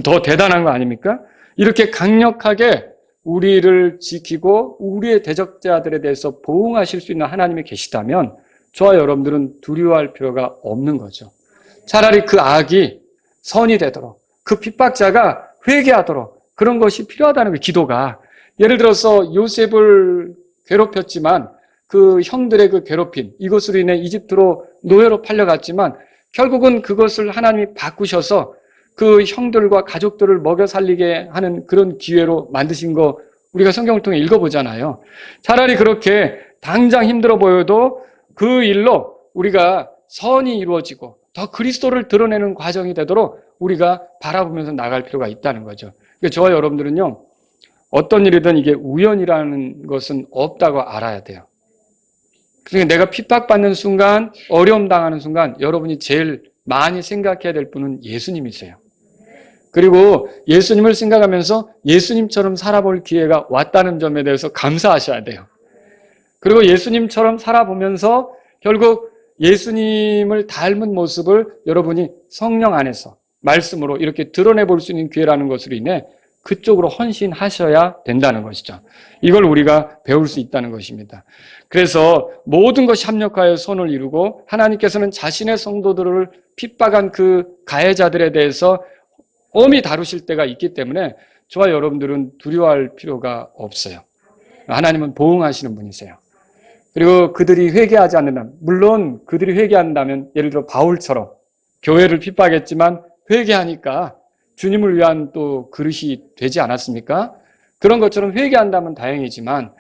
더 대단한 거 아닙니까? 이렇게 강력하게 우리를 지키고 우리의 대적자들에 대해서 보응하실 수 있는 하나님이 계시다면 저와 여러분들은 두려워할 필요가 없는 거죠. 차라리 그 악이 선이 되도록 그 핍박자가 회개하도록 그런 것이 필요하다는 그 기도가 예를 들어서 요셉을 괴롭혔지만 그 형들의 그 괴롭힘 이것으로 인해 이집트로 노예로 팔려갔지만 결국은 그것을 하나님이 바꾸셔서 그 형들과 가족들을 먹여 살리게 하는 그런 기회로 만드신 거 우리가 성경을 통해 읽어보잖아요. 차라리 그렇게 당장 힘들어 보여도 그 일로 우리가 선이 이루어지고 더 그리스도를 드러내는 과정이 되도록 우리가 바라보면서 나갈 필요가 있다는 거죠. 그러니까 저와 여러분들은요. 어떤 일이든 이게 우연이라는 것은 없다고 알아야 돼요. 그러니까 내가 핍박받는 순간, 어려움 당하는 순간 여러분이 제일 많이 생각해야 될 분은 예수님이세요. 그리고 예수님을 생각하면서 예수님처럼 살아볼 기회가 왔다는 점에 대해서 감사하셔야 돼요. 그리고 예수님처럼 살아보면서 결국 예수님을 닮은 모습을 여러분이 성령 안에서 말씀으로 이렇게 드러내볼 수 있는 기회라는 것으로 인해 그쪽으로 헌신하셔야 된다는 것이죠. 이걸 우리가 배울 수 있다는 것입니다. 그래서 모든 것이 합력하여 선을 이루고 하나님께서는 자신의 성도들을 핍박한 그 가해자들에 대해서 엄히 다루실 때가 있기 때문에 저와 여러분들은 두려워할 필요가 없어요. 하나님은 보응하시는 분이세요. 그리고 그들이 회개하지 않는다면, 물론 그들이 회개한다면 예를 들어 바울처럼 교회를 핍박했지만 회개하니까 주님을 위한 또 그릇이 되지 않았습니까? 그런 것처럼 회개한다면 다행이지만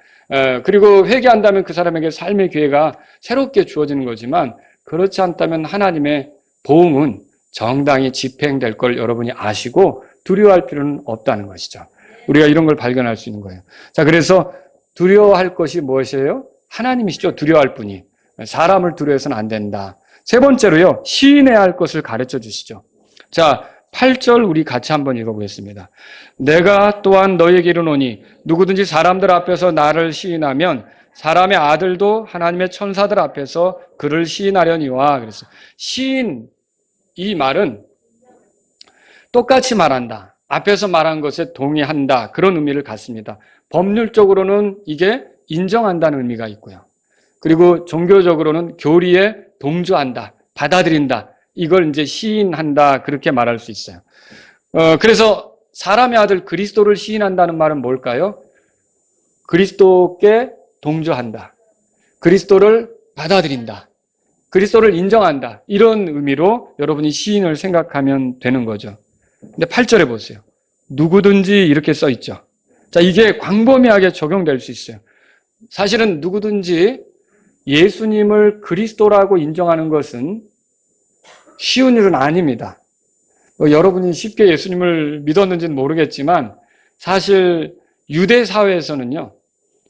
그리고 회개한다면 그 사람에게 삶의 기회가 새롭게 주어지는 거지만 그렇지 않다면 하나님의 보응은 정당히 집행될 걸 여러분이 아시고 두려워할 필요는 없다는 것이죠. 우리가 이런 걸 발견할 수 있는 거예요. 자, 그래서 두려워할 것이 무엇이에요? 하나님이시죠. 두려워할 분이. 사람을 두려워해서는 안 된다. 세 번째로요. 시인해야 할 것을 가르쳐 주시죠. 자, 8절 우리 같이 한번 읽어보겠습니다. 내가 또한 너에게 이르노니 누구든지 사람들 앞에서 나를 시인하면 사람의 아들도 하나님의 천사들 앞에서 그를 시인하려니와. 그래서 시인 이 말은 똑같이 말한다. 앞에서 말한 것에 동의한다. 그런 의미를 갖습니다. 법률적으로는 이게 인정한다는 의미가 있고요. 그리고 종교적으로는 교리에 동조한다. 받아들인다. 이걸 이제 시인한다. 그렇게 말할 수 있어요. 그래서 사람의 아들 그리스도를 시인한다는 말은 뭘까요? 그리스도께 동조한다. 그리스도를 받아들인다. 그리스도를 인정한다. 이런 의미로 여러분이 시인을 생각하면 되는 거죠. 근데 8절에 보세요. 누구든지 이렇게 써 있죠. 자, 이게 광범위하게 적용될 수 있어요. 사실은 누구든지 예수님을 그리스도라고 인정하는 것은 쉬운 일은 아닙니다. 여러분이 쉽게 예수님을 믿었는지는 모르겠지만 사실 유대 사회에서는요.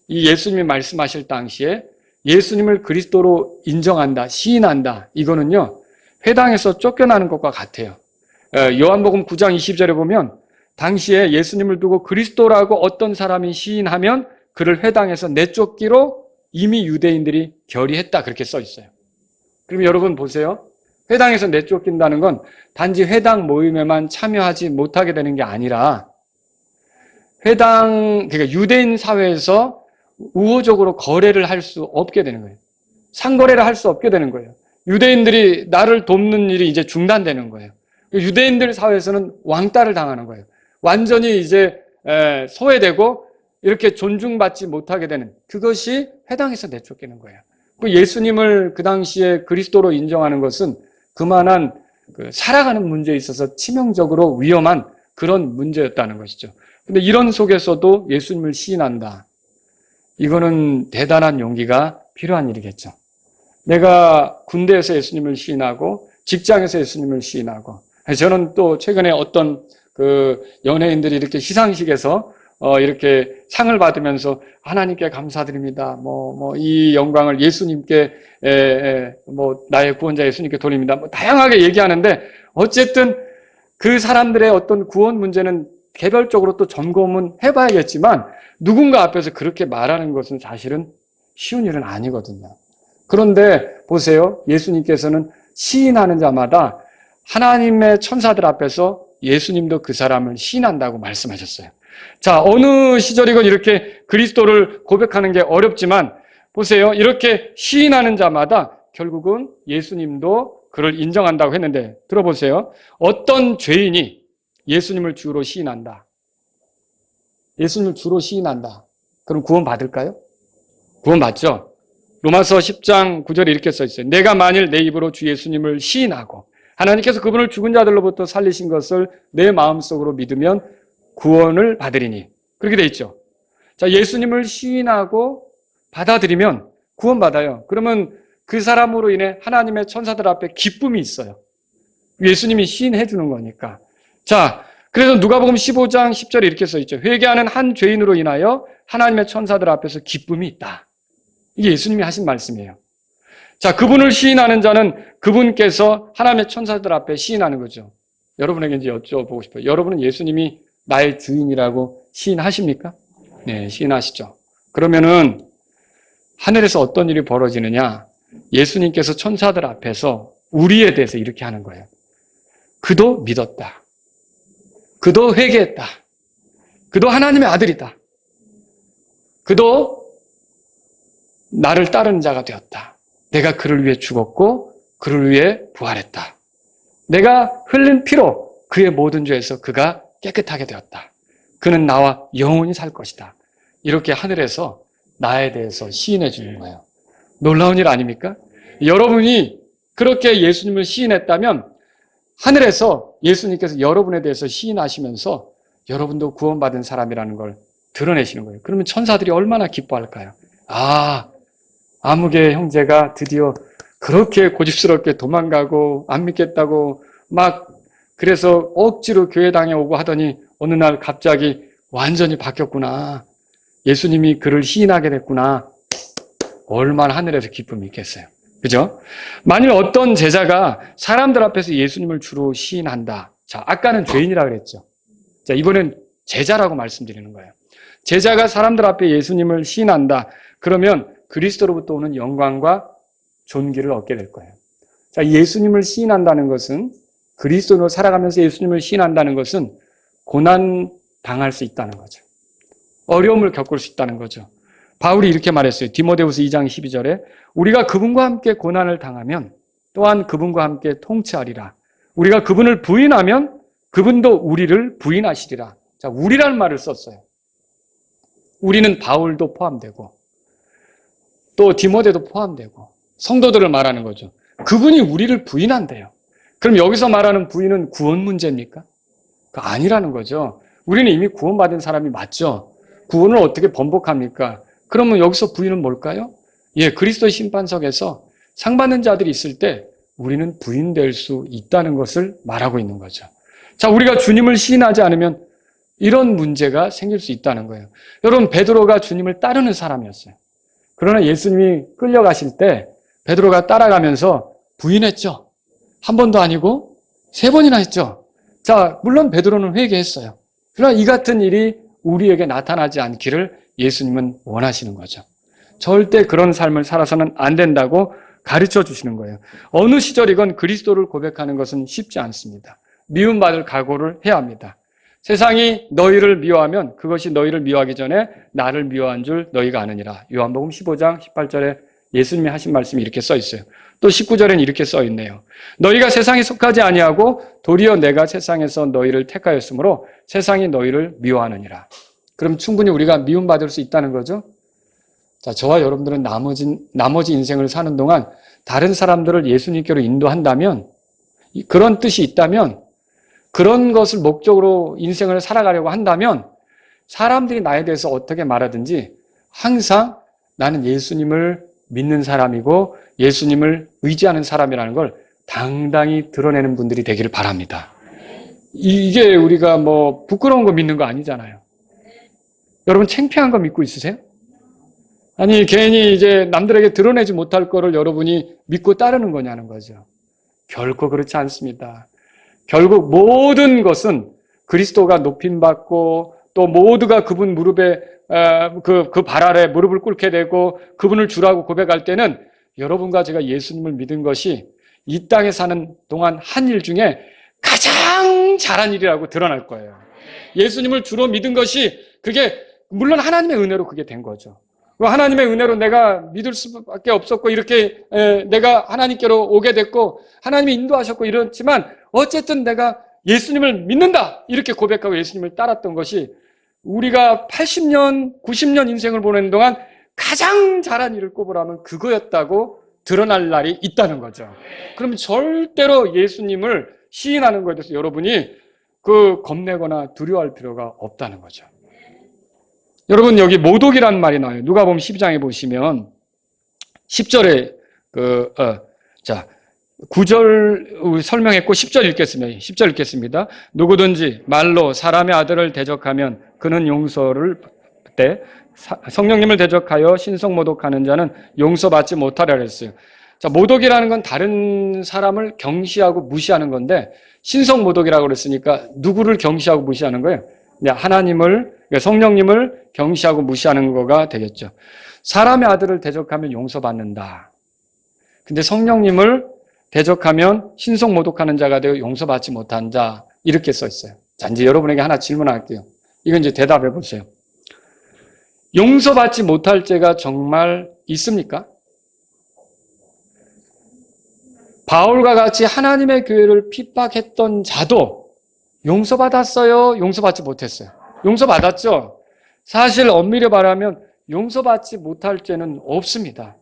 이 예수님이 말씀하실 당시에 예수님을 그리스도로 인정한다, 시인한다. 이거는요. 회당에서 쫓겨나는 것과 같아요. 요한복음 9장 20절에 보면 당시에 예수님을 두고 그리스도라고 어떤 사람이 시인하면 그를 회당에서 내쫓기로 이미 유대인들이 결의했다 그렇게 써 있어요. 그럼 여러분 보세요. 회당에서 내쫓긴다는 건 단지 회당 모임에만 참여하지 못하게 되는 게 아니라 그러니까 유대인 사회에서 우호적으로 거래를 할 수 없게 되는 거예요. 상거래를 할 수 없게 되는 거예요. 유대인들이 나를 돕는 일이 이제 중단되는 거예요. 유대인들 사회에서는 왕따를 당하는 거예요. 완전히 이제 소외되고 이렇게 존중받지 못하게 되는, 그것이 회당에서 내쫓기는 거예요. 예수님을 그 당시에 그리스도로 인정하는 것은 그만한 살아가는 문제에 있어서 치명적으로 위험한 그런 문제였다는 것이죠. 근데 이런 속에서도 예수님을 시인한다. 이거는 대단한 용기가 필요한 일이겠죠. 내가 군대에서 예수님을 시인하고 직장에서 예수님을 시인하고, 저는 또 최근에 어떤 연예인들이 이렇게 시상식에서 이렇게 상을 받으면서 하나님께 감사드립니다. 이 영광을 예수님께, 나의 구원자 예수님께 돌립니다. 다양하게 얘기하는데, 어쨌든 그 사람들의 어떤 구원 문제는 개별적으로 또 점검은 해봐야겠지만, 누군가 앞에서 그렇게 말하는 것은 사실은 쉬운 일은 아니거든요. 그런데 보세요. 예수님께서는 시인하는 자마다 하나님의 천사들 앞에서 예수님도 그 사람을 시인한다고 말씀하셨어요. 자, 어느 시절이건 이렇게 그리스도를 고백하는 게 어렵지만 보세요. 이렇게 시인하는 자마다 결국은 예수님도 그를 인정한다고 했는데, 들어보세요. 어떤 죄인이 예수님을 주로 시인한다. 예수님을 주로 시인한다. 그럼 구원 받을까요? 구원 받죠. 로마서 10장 9절에 이렇게 써 있어요. 내가 만일 내 입으로 주 예수님을 시인하고 하나님께서 그분을 죽은 자들로부터 살리신 것을 내 마음속으로 믿으면 구원을 받으리니. 그렇게 돼 있죠. 자, 예수님을 시인하고 받아들이면 구원받아요. 그러면 그 사람으로 인해 하나님의 천사들 앞에 기쁨이 있어요. 예수님이 시인해 주는 거니까. 자, 그래서 누가복음 15장 10절에 이렇게 써 있죠. 회개하는 한 죄인으로 인하여 하나님의 천사들 앞에서 기쁨이 있다. 이게 예수님이 하신 말씀이에요. 자, 그분을 시인하는 자는 그분께서 하나님의 천사들 앞에 시인하는 거죠. 여러분에게 이제 여쭤보고 싶어요. 여러분은 예수님이 나의 주인이라고 시인하십니까? 네, 시인하시죠. 그러면은 하늘에서 어떤 일이 벌어지느냐? 예수님께서 천사들 앞에서 우리에 대해서 이렇게 하는 거예요. 그도 믿었다. 그도 회개했다. 그도 하나님의 아들이다. 그도 나를 따르는 자가 되었다. 내가 그를 위해 죽었고 그를 위해 부활했다. 내가 흘린 피로 그의 모든 죄에서 그가 깨끗하게 되었다. 그는 나와 영원히 살 것이다. 이렇게 하늘에서 나에 대해서 시인해 주는 거예요. 놀라운 일 아닙니까? 여러분이 그렇게 예수님을 시인했다면 하늘에서 예수님께서 여러분에 대해서 시인하시면서 여러분도 구원받은 사람이라는 걸 드러내시는 거예요. 그러면 천사들이 얼마나 기뻐할까요? 아무개 형제가 드디어 그렇게 고집스럽게 도망가고 안 믿겠다고 막 그래서 억지로 교회당에 오고 하더니 어느 날 갑자기 완전히 바뀌었구나. 예수님이 그를 시인하게 됐구나. 얼마나 하늘에서 기쁨이 있겠어요. 그죠? 만일 어떤 제자가 사람들 앞에서 예수님을 주로 시인한다. 자, 아까는 죄인이라 그랬죠. 자, 이번엔 제자라고 말씀드리는 거예요. 제자가 사람들 앞에 예수님을 시인한다. 그러면 그리스도로부터 오는 영광과 존귀를 얻게 될 거예요. 자, 예수님을 시인한다는 것은, 그리스도로 살아가면서 예수님을 시인한다는 것은 고난 당할 수 있다는 거죠. 어려움을 겪을 수 있다는 거죠. 바울이 이렇게 말했어요. 디모데후서 2장 12절에 우리가 그분과 함께 고난을 당하면 또한 그분과 함께 통치하리라. 우리가 그분을 부인하면 그분도 우리를 부인하시리라. 자, 우리라는 말을 썼어요. 우리는 바울도 포함되고 또 디모데도 포함되고 성도들을 말하는 거죠. 그분이 우리를 부인한대요. 그럼 여기서 말하는 부인은 구원 문제입니까? 아니라는 거죠. 우리는 이미 구원받은 사람이 맞죠. 구원을 어떻게 번복합니까? 그러면 여기서 부인은 뭘까요? 그리스도의 심판석에서 상 받는 자들이 있을 때 우리는 부인될 수 있다는 것을 말하고 있는 거죠. 자, 우리가 주님을 시인하지 않으면 이런 문제가 생길 수 있다는 거예요. 여러분, 베드로가 주님을 따르는 사람이었어요. 그러나 예수님이 끌려가실 때 베드로가 따라가면서 부인했죠. 한 번도 아니고 3번이나 했죠. 자, 물론 베드로는 회개했어요. 그러나 이 같은 일이 우리에게 나타나지 않기를 예수님은 원하시는 거죠. 절대 그런 삶을 살아서는 안 된다고 가르쳐 주시는 거예요. 어느 시절이건 그리스도를 고백하는 것은 쉽지 않습니다. 미움받을 각오를 해야 합니다. 세상이 너희를 미워하면 그것이 너희를 미워하기 전에 나를 미워한 줄 너희가 아느니라. 요한복음 15장 18절에 예수님이 하신 말씀이 이렇게 써 있어요. 또 19절에는 이렇게 써 있네요. 너희가 세상에 속하지 아니하고 도리어 내가 세상에서 너희를 택하였으므로 세상이 너희를 미워하느니라. 그럼 충분히 우리가 미움받을 수 있다는 거죠. 자, 저와 여러분들은 나머지 인생을 사는 동안 다른 사람들을 예수님께로 인도한다면, 그런 뜻이 있다면, 그런 것을 목적으로 인생을 살아가려고 한다면 사람들이 나에 대해서 어떻게 말하든지 항상 나는 예수님을 믿는 사람이고 예수님을 의지하는 사람이라는 걸 당당히 드러내는 분들이 되기를 바랍니다. 이게 우리가 뭐 부끄러운 거 믿는 거 아니잖아요. 여러분 창피한 거 믿고 있으세요? 아니 괜히 이제 남들에게 드러내지 못할 거를 여러분이 믿고 따르는 거냐는 거죠. 결코 그렇지 않습니다. 결국 모든 것은 그리스도가 높임받고 또 모두가 그분 무릎에 그 발 아래 무릎을 꿇게 되고 그분을 주라고 고백할 때는 여러분과 제가 예수님을 믿은 것이 이 땅에 사는 동안 한 일 중에 가장 잘한 일이라고 드러날 거예요. 예수님을 주로 믿은 것이 그게 물론 하나님의 은혜로 그게 된 거죠. 하나님의 은혜로 내가 믿을 수밖에 없었고 이렇게 내가 하나님께로 오게 됐고 하나님이 인도하셨고 이렇지만 어쨌든 내가 예수님을 믿는다 이렇게 고백하고 예수님을 따랐던 것이 우리가 80년, 90년 인생을 보내는 동안 가장 잘한 일을 꼽으라면 그거였다고 드러날 날이 있다는 거죠. 그러면 절대로 예수님을 시인하는 것에 대해서 여러분이 겁내거나 두려워할 필요가 없다는 거죠. 여러분 여기 모독이라는 말이 나와요. 누가복음 12장에 보시면 10절에 9절 설명했고 10절 읽겠습니다. 10절 읽겠습니다. 누구든지 말로 사람의 아들을 대적하면 그는 용서를 때 성령님을 대적하여 신성 모독하는 자는 용서받지 못하리라 했어요. 자, 모독이라는 건 다른 사람을 경시하고 무시하는 건데 신성 모독이라고 그랬으니까 누구를 경시하고 무시하는 거예요? 하나님을, 성령님을 경시하고 무시하는 거가 되겠죠. 사람의 아들을 대적하면 용서받는다. 근데 성령님을 대적하면 신성 모독하는 자가 되어 용서받지 못한 자 이렇게 써 있어요. 자, 이제 여러분에게 하나 질문할게요. 이건 이제 대답해 보세요. 용서받지 못할 죄가 정말 있습니까? 바울과 같이 하나님의 교회를 핍박했던 자도 용서받았어요? 용서받지 못했어요? 용서받았죠? 사실 엄밀히 말하면 용서받지 못할 죄는 없습니다.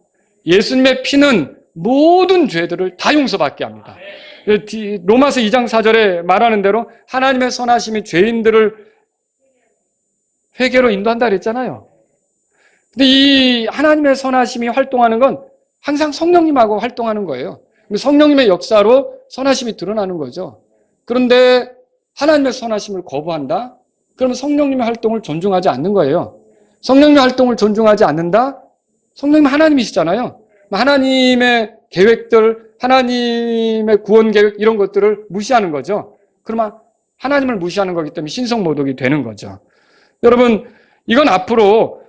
예수님의 피는 모든 죄들을 다 용서받게 합니다. 로마서 2장 4절에 말하는 대로 하나님의 선하심이 죄인들을 회개로 인도한다 그랬잖아요. 근데 이 하나님의 선하심이 활동하는 건 항상 성령님하고 활동하는 거예요. 성령님의 역사로 선하심이 드러나는 거죠. 그런데 하나님의 선하심을 거부한다? 그러면 성령님의 활동을 존중하지 않는 거예요. 성령님의 활동을 존중하지 않는다? 성령님 하나님이시잖아요. 하나님의 계획들, 하나님의 구원 계획 이런 것들을 무시하는 거죠. 그러면 하나님을 무시하는 거기 때문에 신성모독이 되는 거죠. 여러분, 이건 앞으로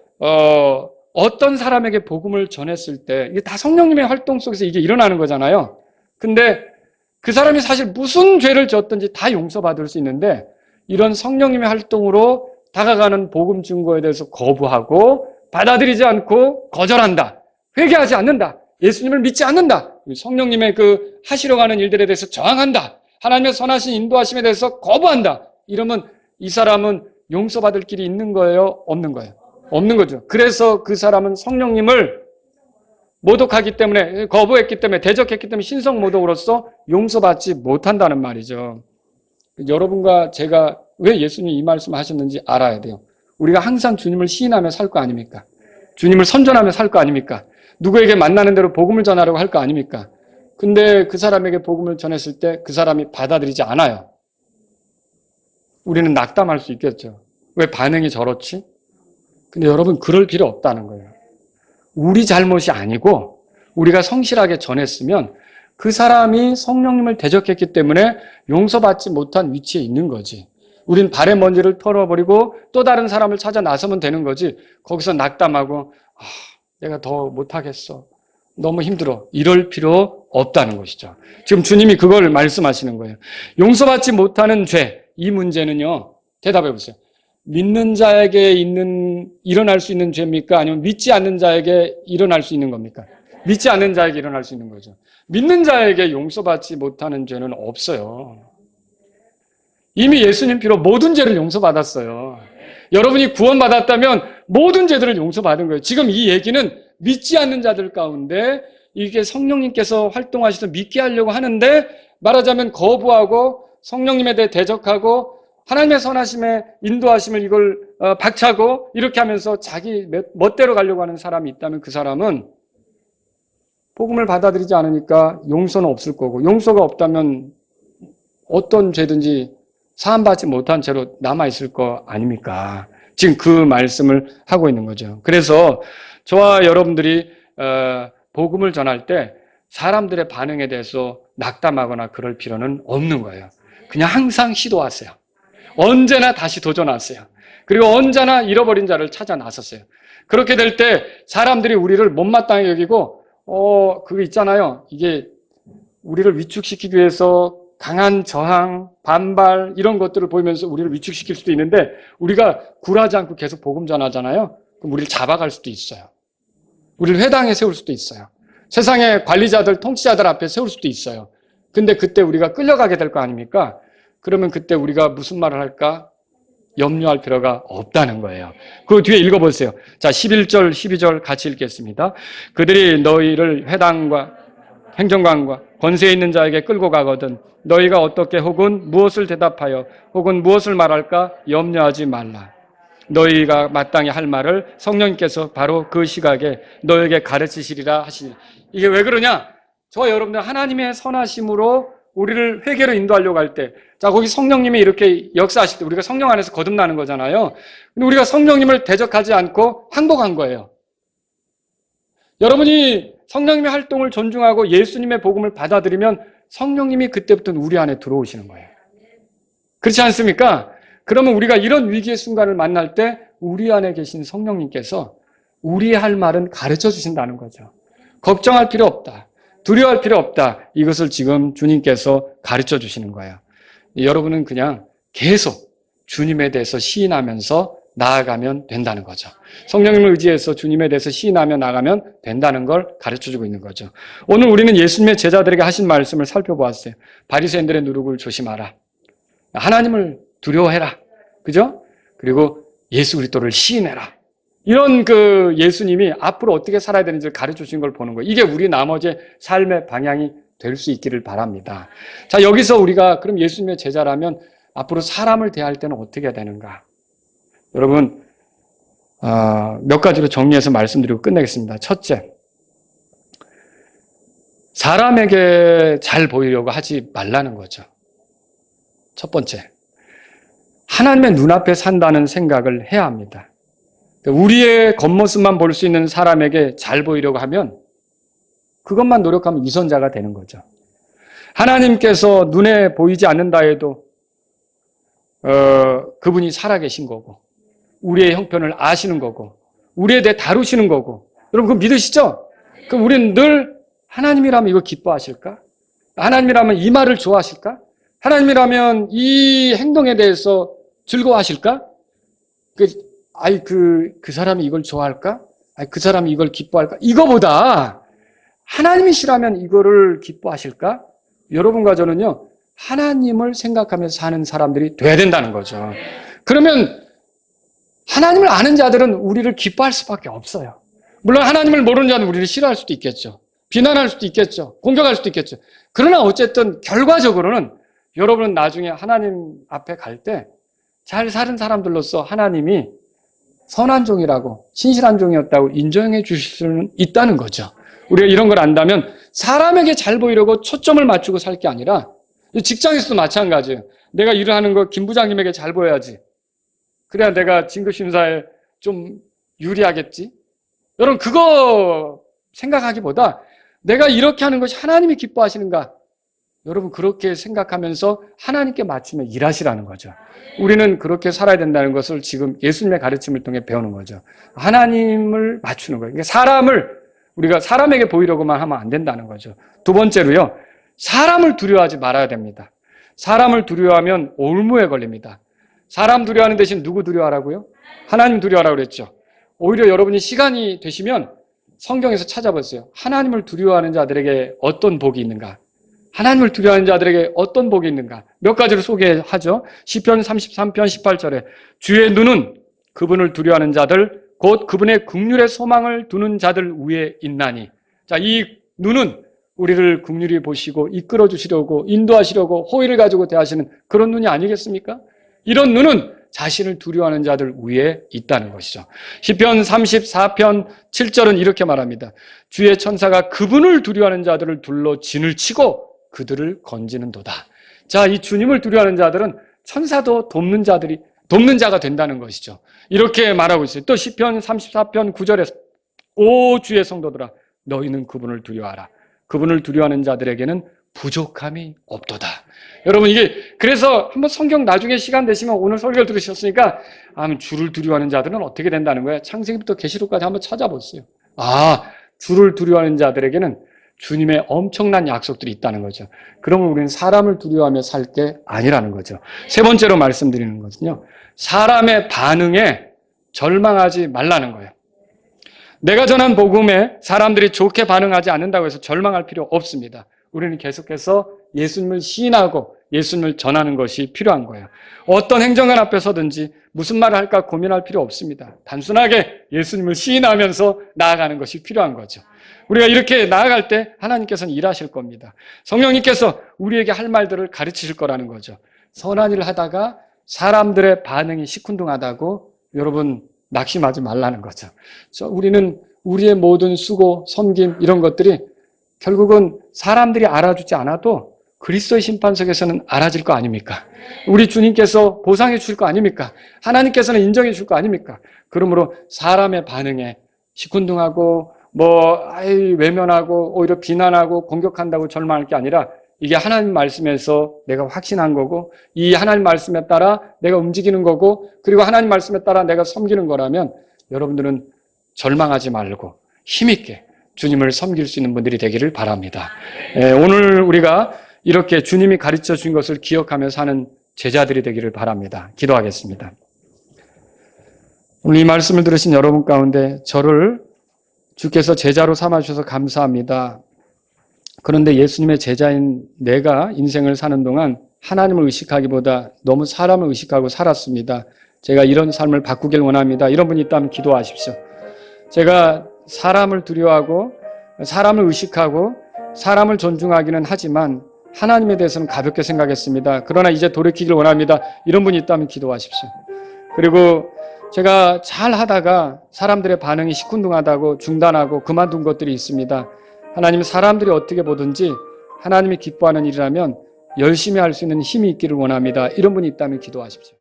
어떤 사람에게 복음을 전했을 때 이게 다 성령님의 활동 속에서 이게 일어나는 거잖아요. 근데 그 사람이 사실 무슨 죄를 졌든지 다 용서받을 수 있는데 이런 성령님의 활동으로 다가가는 복음 증거에 대해서 거부하고 받아들이지 않고 거절한다. 회개하지 않는다. 예수님을 믿지 않는다. 성령님의 하시려고 하는 일들에 대해서 저항한다. 하나님의 선하신 인도하심에 대해서 거부한다. 이러면 이 사람은 용서받을 길이 있는 거예요? 없는 거예요? 없는 거죠. 그래서 그 사람은 성령님을 모독하기 때문에, 거부했기 때문에, 대적했기 때문에 신성모독으로서 용서받지 못한다는 말이죠. 여러분과 제가 왜 예수님이 이 말씀을 하셨는지 알아야 돼요. 우리가 항상 주님을 시인하며 살 거 아닙니까? 주님을 선전하며 살 거 아닙니까? 누구에게 만나는 대로 복음을 전하려고 할 거 아닙니까? 근데 그 사람에게 복음을 전했을 때 그 사람이 받아들이지 않아요. 우리는 낙담할 수 있겠죠. 왜 반응이 저렇지? 근데 여러분 그럴 필요 없다는 거예요. 우리 잘못이 아니고 우리가 성실하게 전했으면 그 사람이 성령님을 대적했기 때문에 용서받지 못한 위치에 있는 거지. 우린 발의 먼지를 털어버리고 또 다른 사람을 찾아 나서면 되는 거지. 거기서 낙담하고 내가 더 못하겠어. 너무 힘들어. 이럴 필요 없다는 것이죠. 지금 주님이 그걸 말씀하시는 거예요. 용서받지 못하는 죄, 이 문제는요. 대답해 보세요. 믿는 자에게 일어날 수 있는 죄입니까? 아니면 믿지 않는 자에게 일어날 수 있는 겁니까? 믿지 않는 자에게 일어날 수 있는 거죠. 믿는 자에게 용서받지 못하는 죄는 없어요. 이미 예수님 피로 모든 죄를 용서받았어요. 여러분이 구원받았다면 모든 죄들을 용서받은 거예요. 지금 이 얘기는 믿지 않는 자들 가운데 이게 성령님께서 활동하셔서 믿게 하려고 하는데 말하자면 거부하고 성령님에 대해 대적하고 하나님의 선하심에 인도하심을 이걸 박차고 이렇게 하면서 자기 멋대로 가려고 하는 사람이 있다면 그 사람은 복음을 받아들이지 않으니까 용서는 없을 거고 용서가 없다면 어떤 죄든지 사함받지 못한 채로 남아있을 거 아닙니까? 지금 그 말씀을 하고 있는 거죠. 그래서 저와 여러분들이 복음을 전할 때 사람들의 반응에 대해서 낙담하거나 그럴 필요는 없는 거예요. 그냥 항상 시도하세요. 언제나 다시 도전하세요. 그리고 언제나 잃어버린 자를 찾아 나섰어요. 그렇게 될 때 사람들이 우리를 못마땅히 여기고 그거 있잖아요. 이게 우리를 위축시키기 위해서 강한 저항, 반발 이런 것들을 보이면서 우리를 위축시킬 수도 있는데 우리가 굴하지 않고 계속 복음 전하잖아요. 그럼 우리를 잡아갈 수도 있어요. 우리를 회당에 세울 수도 있어요. 세상의 관리자들, 통치자들 앞에 세울 수도 있어요. 근데 그때 우리가 끌려가게 될 거 아닙니까? 그러면 그때 우리가 무슨 말을 할까? 염려할 필요가 없다는 거예요. 그 뒤에 읽어보세요. 자, 11절, 12절 같이 읽겠습니다. 그들이 너희를 회당과 행정관과 권세 있는 자에게 끌고 가거든 너희가 어떻게 혹은 무엇을 대답하여 혹은 무엇을 말할까 염려하지 말라. 너희가 마땅히 할 말을 성령님께서 바로 그 시각에 너에게 가르치시리라 하시니. 이게 왜 그러냐? 저와 여러분들 하나님의 선하심으로 우리를 회개로 인도하려고 할 때, 자, 거기 성령님이 이렇게 역사하실 때 우리가 성령 안에서 거듭나는 거잖아요. 근데 우리가 성령님을 대적하지 않고 항복한 거예요. 여러분이 성령님의 활동을 존중하고 예수님의 복음을 받아들이면 성령님이 그때부터는 우리 안에 들어오시는 거예요. 그렇지 않습니까? 그러면 우리가 이런 위기의 순간을 만날 때 우리 안에 계신 성령님께서 우리 할 말은 가르쳐 주신다는 거죠. 걱정할 필요 없다. 두려워할 필요 없다. 이것을 지금 주님께서 가르쳐 주시는 거예요. 여러분은 그냥 계속 주님에 대해서 시인하면서 나아가면 된다는 거죠. 성령님을 의지해서 주님에 대해서 시인하며 나가면 된다는 걸 가르쳐주고 있는 거죠. 오늘 우리는 예수님의 제자들에게 하신 말씀을 살펴보았어요. 바리새인들의 누룩을 조심하라. 하나님을 두려워해라. 그죠? 그리고 예수 그리스도를 시인해라. 이런 그 예수님이 앞으로 어떻게 살아야 되는지를 가르쳐 주신 걸 보는 거예요. 이게 우리 나머지 삶의 방향이 될 수 있기를 바랍니다. 자, 여기서 우리가 그럼 예수님의 제자라면 앞으로 사람을 대할 때는 어떻게 해야 되는가? 여러분, 몇 가지로 정리해서 말씀드리고 끝내겠습니다. 첫째, 사람에게 잘 보이려고 하지 말라는 거죠. 첫 번째, 하나님의 눈앞에 산다는 생각을 해야 합니다. 우리의 겉모습만 볼 수 있는 사람에게 잘 보이려고 하면 그것만 노력하면 위선자가 되는 거죠. 하나님께서 눈에 보이지 않는다 해도 그분이 살아계신 거고 우리의 형편을 아시는 거고 우리에 대해 다루시는 거고 여러분 그거 믿으시죠? 그럼 우리는 늘 하나님이라면 이거 기뻐하실까? 하나님이라면 이 말을 좋아하실까? 하나님이라면 이 행동에 대해서 즐거워하실까? 그 사람이 이걸 좋아할까? 그 사람이 이걸 기뻐할까? 이거보다 하나님이시라면 이거를 기뻐하실까? 여러분과 저는요, 하나님을 생각하면서 사는 사람들이 돼야 된다는 거죠. 그러면 하나님을 아는 자들은 우리를 기뻐할 수밖에 없어요. 물론 하나님을 모르는 자는 우리를 싫어할 수도 있겠죠. 비난할 수도 있겠죠. 공격할 수도 있겠죠. 그러나 어쨌든 결과적으로는 여러분은 나중에 하나님 앞에 갈 때 잘 사는 사람들로서 하나님이 선한 종이라고 신실한 종이었다고 인정해 주실 수는 있다는 거죠. 우리가 이런 걸 안다면 사람에게 잘 보이려고 초점을 맞추고 살 게 아니라 직장에서도 마찬가지예요. 내가 일을 하는 거 김 부장님에게 잘 보여야지. 그래야 내가 진급심사에 좀 유리하겠지. 여러분 그거 생각하기보다 내가 이렇게 하는 것이 하나님이 기뻐하시는가 여러분 그렇게 생각하면서 하나님께 맞추며 일하시라는 거죠. 우리는 그렇게 살아야 된다는 것을 지금 예수님의 가르침을 통해 배우는 거죠. 하나님을 맞추는 거예요. 그러니까 우리가 사람에게 보이려고만 하면 안 된다는 거죠. 두 번째로요. 사람을 두려워하지 말아야 됩니다. 사람을 두려워하면 올무에 걸립니다. 사람 두려워하는 대신 누구 두려워하라고요? 하나님 두려워하라고 그랬죠. 오히려 여러분이 시간이 되시면 성경에서 찾아보세요. 하나님을 두려워하는 자들에게 어떤 복이 있는가? 하나님을 두려워하는 자들에게 어떤 복이 있는가? 몇 가지를 소개하죠. 시편 33편 18절에 주의 눈은 그분을 두려워하는 자들, 곧 그분의 긍휼의 소망을 두는 자들 위에 있나니. 자, 이 눈은 우리를 긍휼히 보시고 이끌어 주시려고 인도하시려고 호의를 가지고 대하시는 그런 눈이 아니겠습니까? 이런 눈은 자신을 두려워하는 자들 위에 있다는 것이죠. 시편 34편 7절은 이렇게 말합니다. 주의 천사가 그분을 두려워하는 자들을 둘러 진을 치고 그들을 건지는도다. 자, 이 주님을 두려워하는 자들은 천사도 돕는 자가 된다는 것이죠. 이렇게 말하고 있어요. 또 시편 34편 9절에 오 주의 성도들아 너희는 그분을 두려워하라. 그분을 두려워하는 자들에게는 부족함이 없도다. 여러분 그래서 한번 성경 나중에 시간 되시면 오늘 설교를 들으셨으니까 주를 두려워하는 자들은 어떻게 된다는 거예요? 창세기부터 계시록까지 한번 찾아보세요. 주를 두려워하는 자들에게는 주님의 엄청난 약속들이 있다는 거죠. 그러면 우리는 사람을 두려워하며 살 게 아니라는 거죠. 세 번째로 말씀드리는 것은요. 사람의 반응에 절망하지 말라는 거예요. 내가 전한 복음에 사람들이 좋게 반응하지 않는다고 해서 절망할 필요 없습니다. 우리는 계속해서 예수님을 시인하고 예수님을 전하는 것이 필요한 거예요. 어떤 행정관 앞에 서든지 무슨 말을 할까 고민할 필요 없습니다. 단순하게 예수님을 시인하면서 나아가는 것이 필요한 거죠. 우리가 이렇게 나아갈 때 하나님께서는 일하실 겁니다. 성령님께서 우리에게 할 말들을 가르치실 거라는 거죠. 선한 일을 하다가 사람들의 반응이 시큰둥하다고 여러분 낙심하지 말라는 거죠. 우리는 우리의 모든 수고, 섬김 이런 것들이 결국은 사람들이 알아주지 않아도 그리스도의 심판석에서는 알아질 거 아닙니까? 우리 주님께서 보상해 주실 거 아닙니까? 하나님께서는 인정해 주실 거 아닙니까? 그러므로 사람의 반응에 시큰둥하고 외면하고 오히려 비난하고 공격한다고 절망할 게 아니라 이게 하나님 말씀에서 내가 확신한 거고 이 하나님 말씀에 따라 내가 움직이는 거고 그리고 하나님 말씀에 따라 내가 섬기는 거라면 여러분들은 절망하지 말고 힘있게 주님을 섬길 수 있는 분들이 되기를 바랍니다. 오늘 우리가 이렇게 주님이 가르쳐 준 것을 기억하며 사는 제자들이 되기를 바랍니다. 기도하겠습니다. 오늘 이 말씀을 들으신 여러분 가운데 저를 주께서 제자로 삼아주셔서 감사합니다. 그런데 예수님의 제자인 내가 인생을 사는 동안 하나님을 의식하기보다 너무 사람을 의식하고 살았습니다. 제가 이런 삶을 바꾸길 원합니다. 이런 분이 있다면 기도하십시오. 제가 사람을 두려워하고 사람을 의식하고 사람을 존중하기는 하지만 하나님에 대해서는 가볍게 생각했습니다. 그러나 이제 돌이키길 원합니다. 이런 분이 있다면 기도하십시오. 그리고 제가 잘 하다가 사람들의 반응이 시큰둥하다고 중단하고 그만둔 것들이 있습니다. 하나님 사람들이 어떻게 보든지 하나님이 기뻐하는 일이라면 열심히 할 수 있는 힘이 있기를 원합니다. 이런 분이 있다면 기도하십시오.